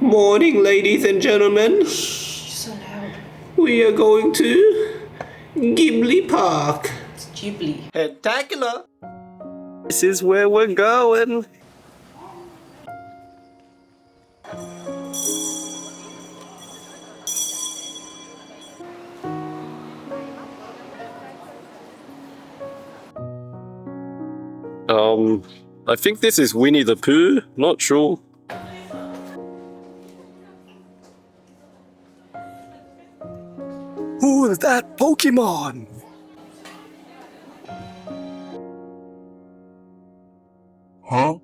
Morning, ladies and gentlemen. Shh, so loud. We are going to Ghibli Park. It's Ghibli. Hentacular. This is where we're going. I think this is Winnie the Pooh, not sure. Who is that Pokemon? Huh?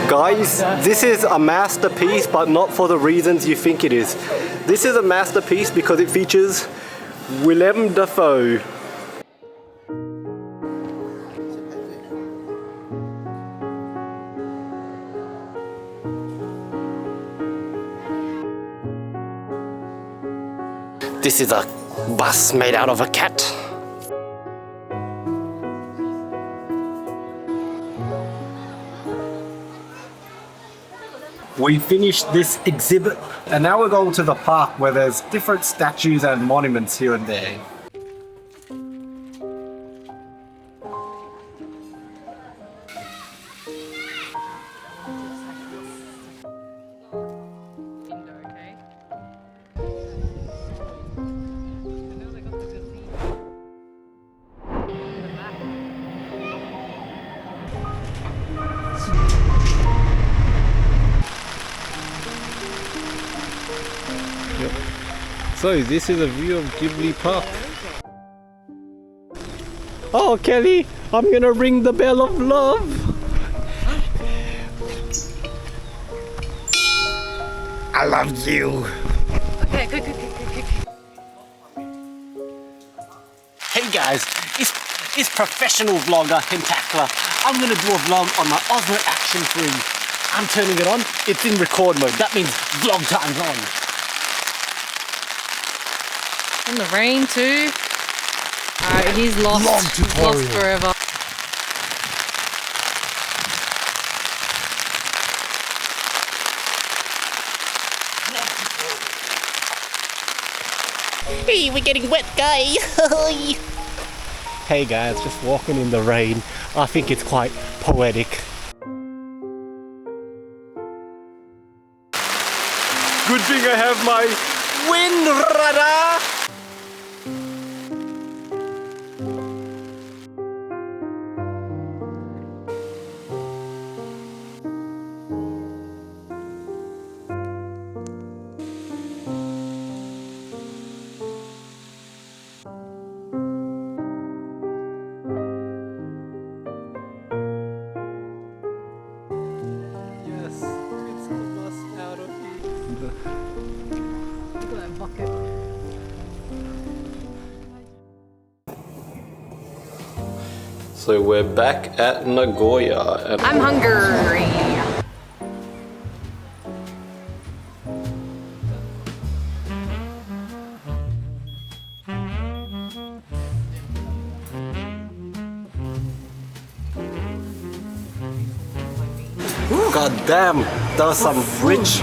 Guys, this is a masterpiece, but not for the reasons you think it is. This is a masterpiece because it features Willem Dafoe. This is a bus made out of a cat. We finished this exhibit and now we're going to the park where there's different statues and monuments here and there. So this is a view of Ghibli Park. Oh Kelly, I'm gonna ring the bell of love. I love you. Okay. Hey guys, it's professional vlogger Hentacular. I'm gonna do a vlog on my Osmo Action 3. I'm turning it on, it's in record mode. That means vlog time's on. In the rain too. Alright, he's lost. Lost forever. Hey, we're getting wet, guys. Hey guys, just walking in the rain. I think it's quite poetic. Good thing I have my wind radar. Look at that bucket. So we're back at Nagoya. And I'm hungry. God damn, that was some rich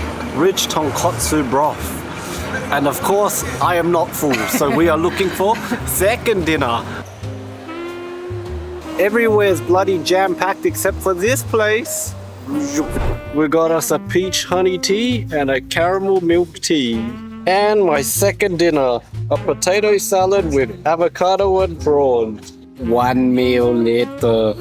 tonkotsu broth. And of course, I am not full, so we are looking for second dinner. Everywhere's bloody jam-packed except for this place. We got us a peach honey tea and a caramel milk tea. And my second dinner, a potato salad with avocado and prawns. 1 meal later.